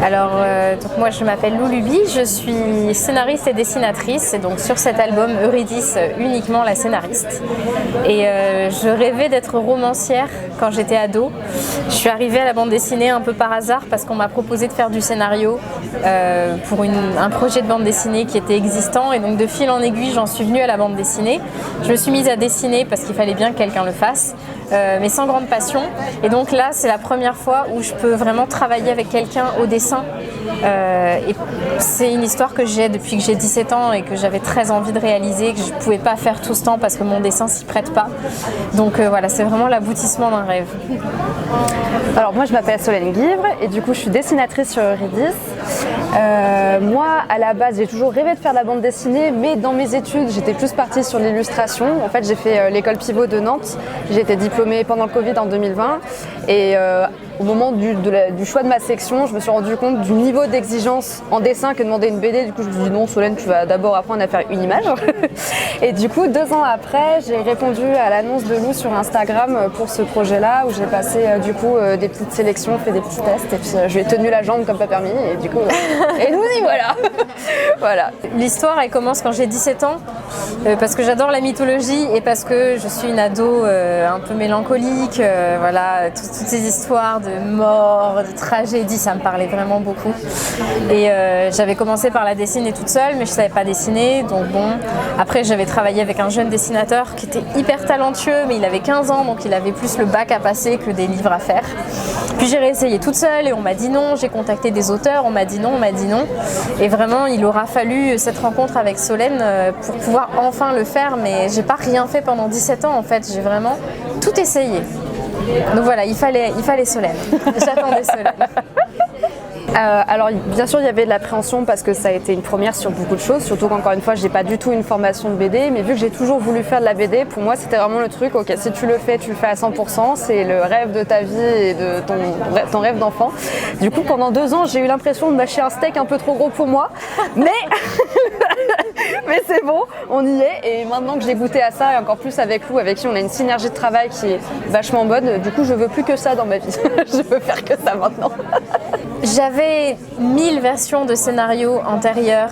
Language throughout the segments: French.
Donc moi je m'appelle Lou Luby, je suis scénariste et dessinatrice et donc sur cet album Eurydice uniquement la scénariste. Et je rêvais d'être romancière quand j'étais ado. Je suis arrivée à la bande dessinée un peu par hasard parce qu'on m'a proposé de faire du scénario pour un projet de bande dessinée qui était existant et donc de fil en aiguille j'en suis venue à la bande dessinée. Je me suis mise à dessiner parce qu'il fallait bien que quelqu'un le fasse. Mais sans grande passion. Et donc là, c'est la première fois où je peux vraiment travailler avec quelqu'un au dessin. Et c'est une histoire que j'ai depuis que j'ai 17 ans et que j'avais très envie de réaliser, que je ne pouvais pas faire tout ce temps parce que mon dessin s'y prête pas. Donc voilà, c'est vraiment l'aboutissement d'un rêve. Alors moi, je m'appelle Solène Guivre et du coup, je suis dessinatrice sur Eurydice. Moi, à la base, j'ai toujours rêvé de faire de la bande dessinée, mais dans mes études, j'étais plus partie sur l'illustration. En fait, j'ai fait l'école Pivot de Nantes. J'ai été diplômée pendant le Covid en 2020. Et au moment du choix de ma section, je me suis rendu compte du niveau d'exigence en dessin que demandait une BD. Du coup, je me suis dit non, Solène, tu vas d'abord apprendre à faire une image. Et du coup, 2 ans après, j'ai répondu à l'annonce de Lou sur Instagram pour ce projet-là, où j'ai passé des petites sélections, fait des petits tests. Et puis, je lui ai tenu la jambe comme pas permis. Et du coup, et nous y voilà. Voilà. L'histoire, elle commence quand j'ai 17 ans, parce que j'adore la mythologie et parce que je suis une ado un peu mélancolique. Voilà, toutes ces histoires de mort, de tragédie, ça me parlait vraiment beaucoup. Et j'avais commencé par la dessiner toute seule, mais je savais pas dessiner. Donc bon, après j'avais travaillé avec un jeune dessinateur qui était hyper talentueux, mais il avait 15 ans, donc il avait plus le bac à passer que des livres à faire. Puis j'ai réessayé toute seule et on m'a dit non. J'ai contacté des auteurs, on m'a dit non. Et vraiment, il aura fallu cette rencontre avec Solène pour pouvoir enfin le faire, mais j'ai pas rien fait pendant 17 ans en fait. J'ai vraiment tout essayé. Donc voilà, il fallait Solène. J'attendais Solène. Alors bien sûr il y avait de l'appréhension parce que ça a été une première sur beaucoup de choses, surtout qu'encore une fois j'ai pas du tout une formation de BD, mais vu que j'ai toujours voulu faire de la BD, pour moi c'était vraiment le truc, ok, si tu le fais à 100%, c'est le rêve de ta vie et de ton rêve d'enfant. Du coup pendant 2 ans j'ai eu l'impression de mâcher un steak un peu trop gros pour moi, mais c'est bon, on y est. Et maintenant que j'ai goûté à ça, et encore plus avec Lou, avec qui on a une synergie de travail qui est vachement bonne, du coup je veux plus que ça dans ma vie. Je veux faire que ça maintenant. J'avais 1000 versions de scénarios antérieurs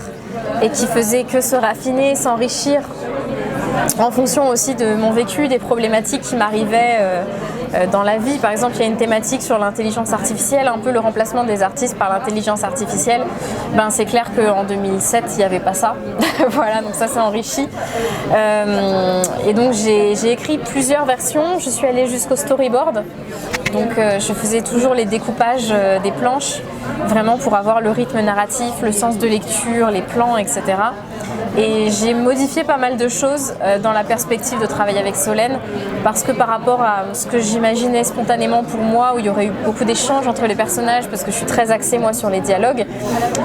et qui faisaient que se raffiner, s'enrichir en fonction aussi de mon vécu, des problématiques qui m'arrivaient dans la vie. Par exemple, il y a une thématique sur l'intelligence artificielle, un peu le remplacement des artistes par l'intelligence artificielle. C'est clair qu'en 2007, il n'y avait pas ça. Voilà, donc ça s'est enrichi. Et donc j'ai écrit plusieurs versions. Je suis allée jusqu'au storyboard. Donc je faisais toujours les découpages des planches, vraiment pour avoir le rythme narratif, le sens de lecture, les plans, etc. Et j'ai modifié pas mal de choses dans la perspective de travailler avec Solène, parce que par rapport à ce que j'imaginais spontanément pour moi, où il y aurait eu beaucoup d'échanges entre les personnages, parce que je suis très axée moi sur les dialogues,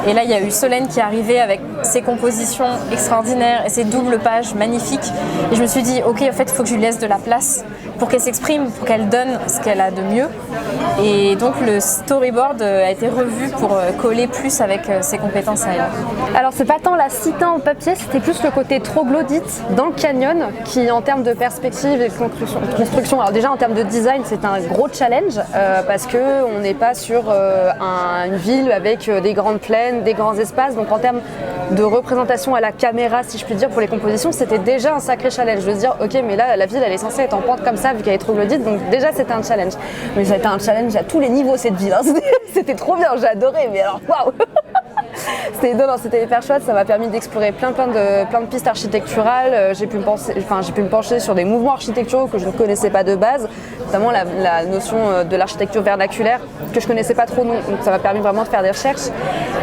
et là il y a eu Solène qui est arrivée avec ses compositions extraordinaires et ses doubles pages magnifiques, et je me suis dit ok, en fait il faut que je lui laisse de la place pour qu'elle s'exprime, pour qu'elle donne ce qu'elle a de mieux. Et donc le storyboard a été revu pour coller plus avec ses compétences à elle. Alors c'est pas tant la cité en papier, c'était plus le côté troglodyte dans le canyon qui en termes de perspective et de construction, alors déjà en termes de design c'est un gros challenge parce qu'on n'est pas sur une ville avec des grandes plaines, des grands espaces, donc en termes de représentation à la caméra si je puis dire pour les compositions c'était déjà un sacré challenge. Je veux dire ok mais là la ville elle est censée être en pente comme ça vu qu'elle est troglodyte, donc déjà c'était un challenge. Mais ça a été un challenge à tous les niveaux cette ville, hein. C'était trop bien, j'ai adoré, mais alors waouh. C'était hyper chouette, ça m'a permis d'explorer plein de pistes architecturales. J'ai pu me pencher sur des mouvements architecturaux que je ne connaissais pas de base, notamment la notion de l'architecture vernaculaire que je connaissais pas trop non, donc ça m'a permis vraiment de faire des recherches.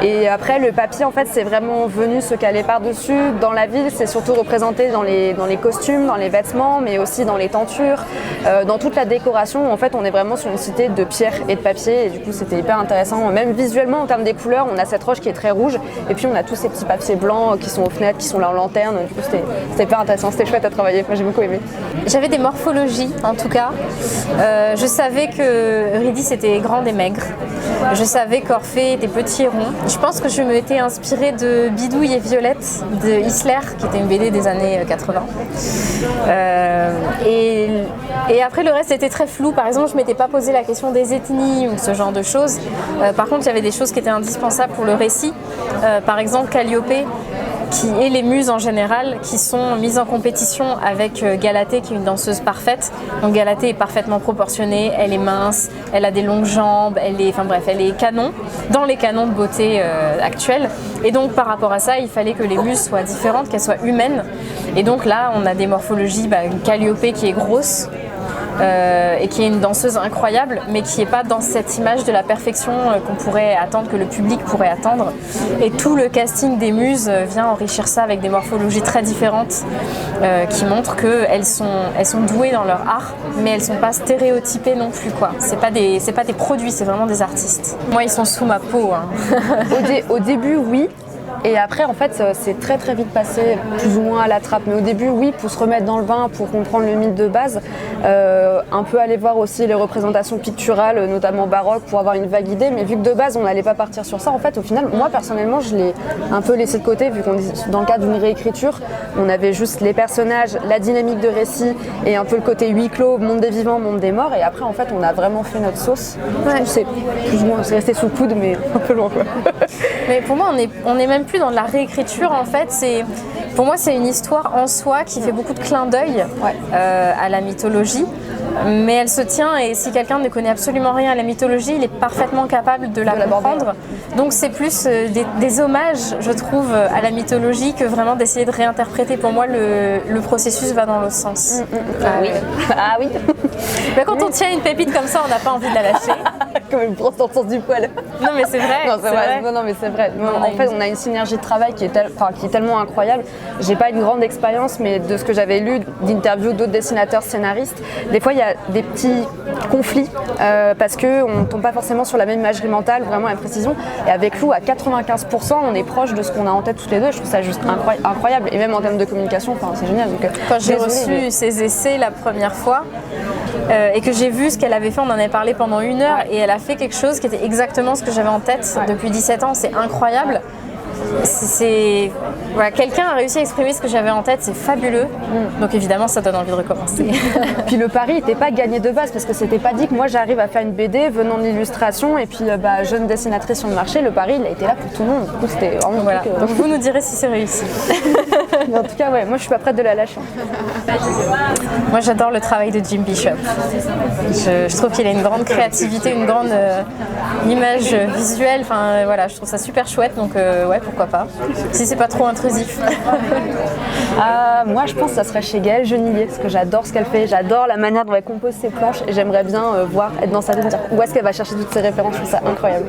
Et après le papier en fait c'est vraiment venu se caler par-dessus. Dans la ville c'est surtout représenté dans les costumes, dans les vêtements, mais aussi dans les tentures, dans toute la décoration. En fait on est vraiment sur une cité de pierre et de papier et du coup c'était hyper intéressant. Même visuellement en termes des couleurs, on a cette roche qui est très rouge et puis on a tous ces petits papiers blancs qui sont aux fenêtres, qui sont là en lanterne. Du coup c'était hyper intéressant, c'était chouette à travailler, moi j'ai beaucoup aimé. J'avais des morphologies en tout cas Je savais que Eurydice était grande et maigre. Je savais qu'Orphée était petit et rond. Je pense que je m'étais inspirée de Bidouille et Violette de Isler, qui était une BD des années 80. Et après, le reste était très flou. Par exemple, je ne m'étais pas posé la question des ethnies ou ce genre de choses. Par contre, il y avait des choses qui étaient indispensables pour le récit. Par exemple, Calliope, et les muses en général, qui sont mises en compétition avec Galatée, qui est une danseuse parfaite. Donc Galatée est parfaitement proportionnée, elle est mince, elle a des longues jambes, elle est canon, dans les canons de beauté actuels. Et donc par rapport à ça, il fallait que les muses soient différentes, qu'elles soient humaines. Et donc là, on a des morphologies, une Calliope qui est grosse, et qui est une danseuse incroyable, mais qui n'est pas dans cette image de la perfection qu'on pourrait attendre, que le public pourrait attendre. Et tout le casting des muses vient enrichir ça avec des morphologies très différentes qui montrent qu'elles sont douées dans leur art, mais elles ne sont pas stéréotypées non plus, quoi. C'est pas des produits, c'est vraiment des artistes. Moi, ils sont sous ma peau. Hein. Au début, oui. Et après, en fait, c'est très très vite passé plus ou moins à la trappe. Mais au début, oui, pour se remettre dans le bain, pour comprendre le mythe de base, un peu aller voir aussi les représentations picturales, notamment baroques, pour avoir une vague idée. Mais vu que de base, on n'allait pas partir sur ça, en fait, au final, moi personnellement, je l'ai un peu laissé de côté, vu qu'on est dans le cadre d'une réécriture, on avait juste les personnages, la dynamique de récit et un peu le côté huis clos, monde des vivants, monde des morts. Et après, en fait, on a vraiment fait notre sauce. Ouais. Je trouve que c'est plus ou moins, c'est resté sous le coude, mais un peu loin, quoi. Mais pour moi, on est même plus dans de la réécriture, en fait. Pour moi, c'est une histoire en soi qui fait beaucoup de clins d'œil à la mythologie. Mais elle se tient, et si quelqu'un ne connaît absolument rien à la mythologie, il est parfaitement capable de la comprendre. Donc c'est plus des hommages, je trouve, à la mythologie que vraiment d'essayer de réinterpréter. Pour moi, le processus va dans l'autre sens. Ah oui. Mais quand on tient une pépite comme ça, on n'a pas envie de la lâcher. Comme une brosse dans le sens du poil. Non mais c'est vrai. Non, c'est vrai. Non, mais c'est vrai. En fait, on a une synergie de travail qui est tellement incroyable. J'ai pas une grande expérience, mais de ce que j'avais lu d'interviews d'autres dessinateurs, scénaristes, des fois il y a des petits conflits parce qu'on ne tombe pas forcément sur la même imagerie mentale, vraiment à précision. Et avec Lou, à 95%, on est proche de ce qu'on a en tête toutes les deux. Je trouve ça juste incroyable. Et même en termes de communication, c'est génial. Donc, quand j'ai reçu ses essais la première fois, et que j'ai vu ce qu'elle avait fait, on en avait parlé pendant 1 heure, et elle a fait quelque chose qui était exactement ce que j'avais en tête depuis 17 ans. C'est incroyable. Quelqu'un a réussi à exprimer ce que j'avais en tête, c'est fabuleux. Donc évidemment, ça donne envie de recommencer. Puis le pari n'était pas gagné de base, parce que c'était pas dit que moi j'arrive à faire une BD venant de l'illustration et puis jeune dessinatrice sur le marché. Le pari, il a été là pour tout le monde. Du coup, c'était vraiment Donc vous nous direz si c'est réussi. Mais en tout cas, moi je suis pas prête de la lâcher. Moi j'adore le travail de Jim Bishop. Je trouve qu'il a une grande créativité, une grande image visuelle. Je trouve ça super chouette. Donc pourquoi pas. Si c'est pas trop intrusif. Moi je pense que ça serait chez Gaëlle Genillier, parce que j'adore ce qu'elle fait, j'adore la manière dont elle compose ses planches et j'aimerais bien être dans sa vie, me dire où est-ce qu'elle va chercher toutes ces références. Je trouve ça incroyable.